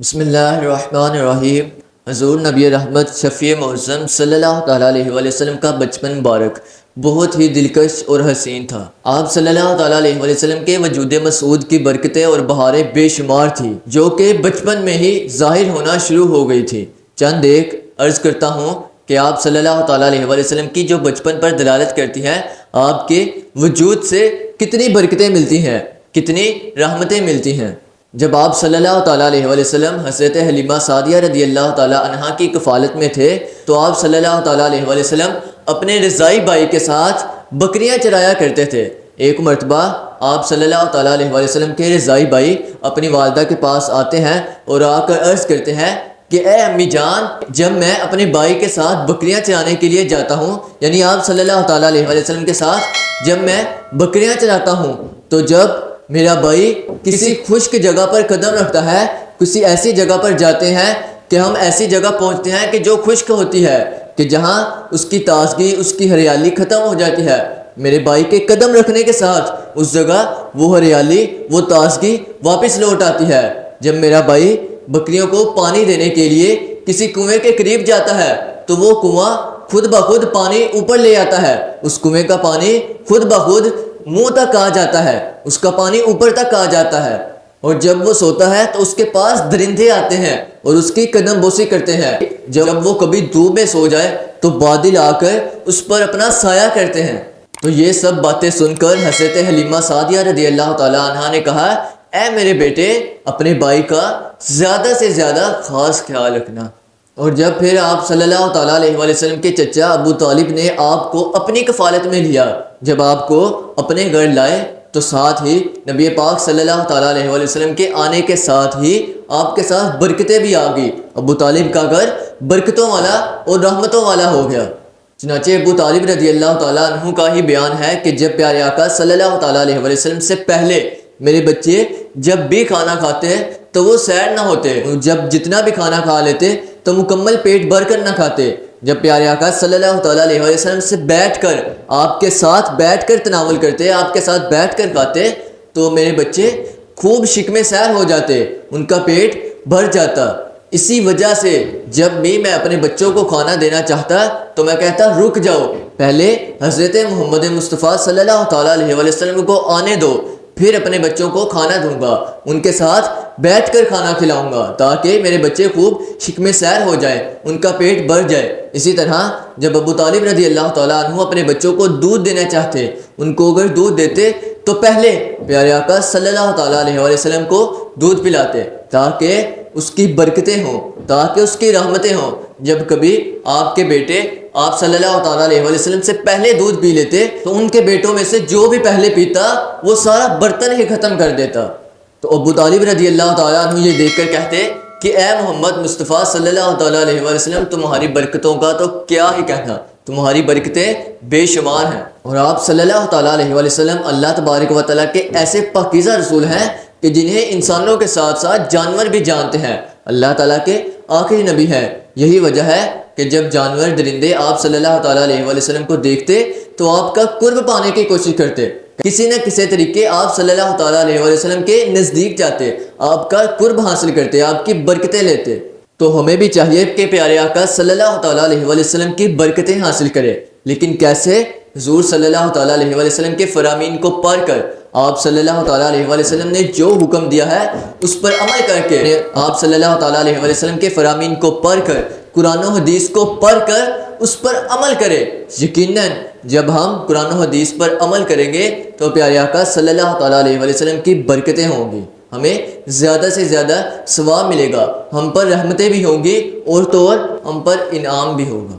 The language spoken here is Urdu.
بسم اللہ الرحمن الرحیم۔ حضور نبی رحمت شفیع معظم صلی اللہ تعالیٰ علیہ وآلہ وسلم کا بچپن مبارک بہت ہی دلکش اور حسین تھا۔ آپ صلی اللہ تعالیٰ علیہ وآلہ وسلم کے وجود مسعود کی برکتیں اور بہاریں بے شمار تھیں جو کہ بچپن میں ہی ظاہر ہونا شروع ہو گئی تھی۔ چند ایک عرض کرتا ہوں کہ آپ صلی اللہ تعالیٰ علیہ وآلہ وسلم کی جو بچپن پر دلالت کرتی ہے، آپ کے وجود سے کتنی برکتیں ملتی ہیں، کتنی رحمتیں ملتی ہیں۔ جب آپ صلی اللہ تعالیٰ علیہ وآلہ وسلم حضرت حلیمہ سعدیہ رضی اللہ تعالیٰ عنہا کی کفالت میں تھے تو آپ صلی اللہ تعالیٰ علیہ وآلہ وسلم اپنے رضائی بھائی کے ساتھ بکریاں چرایا کرتے تھے۔ ایک مرتبہ آپ صلی اللہ تعالیٰ علیہ وآلہ وسلم کے رضائی بھائی اپنی والدہ کے پاس آتے ہیں اور آ کر عرض کرتے ہیں کہ اے امی جان، جب میں اپنے بھائی کے ساتھ بکریاں چرانے کے لیے جاتا ہوں، یعنی آپ صلی اللہ تعالیٰ علیہ وآلہ وسلم کے ساتھ جب میں بکریاں چراتا ہوں تو جب میرا بھائی کسی خشک جگہ پر قدم رکھتا ہے، کسی ایسی جگہ پر جاتے ہیں کہ ہم ایسی جگہ پہنچتے ہیں کہ جو خشک ہوتی ہے، کہ جہاں اس کی تازگی، اس کی ہریالی ختم ہو جاتی ہے، میرے بھائی کے قدم رکھنے کے ساتھ اس جگہ وہ ہریالی، وہ تازگی واپس لوٹ آتی ہے۔ جب میرا بھائی بکریوں کو پانی دینے کے لیے کسی کنویں کے قریب جاتا ہے تو وہ کنواں خود بخود پانی اوپر لے آتا ہے، اس کنویں کا پانی خود بخود منہ تک آ جاتا ہے، اس کا پانی اوپر تک آ جاتا ہے۔ اور جب وہ سوتا ہے تو اس کے پاس درندے آتے ہیں اور اس کی قدم بوسی کرتے ہیں۔ جب وہ کبھی دھوپ میں سو جائے تو بادل آ کر اس پر اپنا سایہ کرتے ہیں۔ تو یہ سب باتیں سن کر حضرت حلیمہ سعدیہ رضی اللہ تعالیٰ عنہا نے کہا، اے میرے بیٹے، اپنے بھائی کا زیادہ سے زیادہ خاص خیال رکھنا۔ اور جب پھر آپ صلی اللہ تعالیٰ علیہ وآلہ وسلم کے چچا ابو طالب نے آپ کو اپنی کفالت میں لیا، جب آپ کو اپنے گھر لائے تو ساتھ ہی نبی پاک صلی اللہ تعالیٰ علیہ وآلہ وسلم کے آنے کے ساتھ ہی آپ کے ساتھ برکتیں بھی آ گئی۔ ابو طالب کا گھر برکتوں والا اور رحمتوں والا ہو گیا۔ چنانچہ ابو طالب رضی اللہ تعالیٰ عنہ کا ہی بیان ہے کہ جب پیارے آقا صلی اللہ تعالیٰ علیہ وآلہ وسلم سے پہلے میرے بچے جب بھی کھانا کھاتے تو وہ سیر نہ ہوتے، جب جتنا بھی کھانا کھا لیتے تو مکمل پیٹ بھر کر نہ کھاتے۔ جب پیارے آقا صلی اللہ تعالیٰ علیہ وآلہ وسلم سے بیٹھ کر، آپ کے ساتھ بیٹھ کر تناول کرتے، آپ کے ساتھ بیٹھ کر کھاتے تو میرے بچے خوب شکم سیر ہو جاتے، ان کا پیٹ بھر جاتا۔ اسی وجہ سے جب بھی میں اپنے بچوں کو کھانا دینا چاہتا تو میں کہتا رک جاؤ، پہلے حضرت محمد مصطفیٰ صلی اللہ تعالیٰ علیہ وآلہ وسلم کو آنے دو، پھر اپنے بچوں کو کھانا دوں گا، ان کے ساتھ بیٹھ کر کھانا کھلاؤں گا تاکہ میرے بچے خوب شکم سیر ہو جائیں، ان کا پیٹ بھر جائے۔ اسی طرح جب ابو طالب رضی اللہ تعالیٰ عنہ اپنے بچوں کو دودھ دینا چاہتے، ان کو اگر دودھ دیتے تو پہلے پیارے آقا صلی اللہ تعالیٰ علیہ وآلہ وسلم کو دودھ پلاتے تاکہ اس کی برکتیں ہوں، تاکہ اس کی رحمتیں ہوں۔ جب کبھی آپ کے بیٹے آپ صلی اللہ تعالیٰ علیہ وآلہ وسلم سے پہلے دودھ پی لیتے تو ان کے بیٹوں میں سے جو بھی پہلے پیتا وہ سارا برتن ہی ختم کر دیتا۔ تو ابو طالب رضی اللہ تعالیٰ عنہ یہ دیکھ کر کہتے کہ اے محمد مصطفیٰ صلی اللہ تعالیٰ علیہ وآلہ وسلم، تمہاری برکتوں کا تو کیا ہی کہنا، تمہاری برکتیں بے شمار ہیں۔ اور آپ صلی اللہ تعالیٰ علیہ وآلہ وسلم اللہ تبارک و تعالیٰ کے ایسے پاکیزہ رسول ہیں کہ جنہیں انسانوں کے ساتھ ساتھ جانور بھی جانتے ہیں، اللہ تعالیٰ کے آخری نبی ہیں۔ یہی وجہ ہے کہ جب جانور درندے آپ صلی اللہ تعالیٰ علیہ وآلہ وسلم کو دیکھتے تو آپ کا قرب پانے کی کوشش کرتے، کسی نہ کسی طریقے آپ صلی اللہ تعالیٰ علیہ وآلہ وسلم کے نزدیک جاتے، آپ کا قرب حاصل کرتے، آپ کی برکتیں لیتے۔ تو ہمیں بھی چاہیے کہ پیارے آقا صلی اللہ تعالیٰ علیہ وآلہ وسلم کی برکتیں حاصل کرے، لیکن کیسے؟ حضور صلی اللہ تعالیٰ علیہ وآلہ وسلم کے فرامین کو پڑھ کر، آپ صلی اللہ تعالیٰ علیہ وآلہ وسلم نے جو حکم دیا ہے اس پر عمل کر کے، آپ صلی اللہ تعالیٰ علیہ وآلہ وسلم کے فرامین کو پڑھ کر، قرآن و حدیث کو پڑھ کر اس پر عمل کرے۔ یقیناً جب ہم قرآن و حدیث پر عمل کریں گے تو پیارے آقا صلی اللہ تعالیٰ علیہ وآلہ وسلم کی برکتیں ہوں گی، ہمیں زیادہ سے زیادہ ثواب ملے گا، ہم پر رحمتیں بھی ہوں گی اور تو اور ہم پر انعام بھی ہوگا۔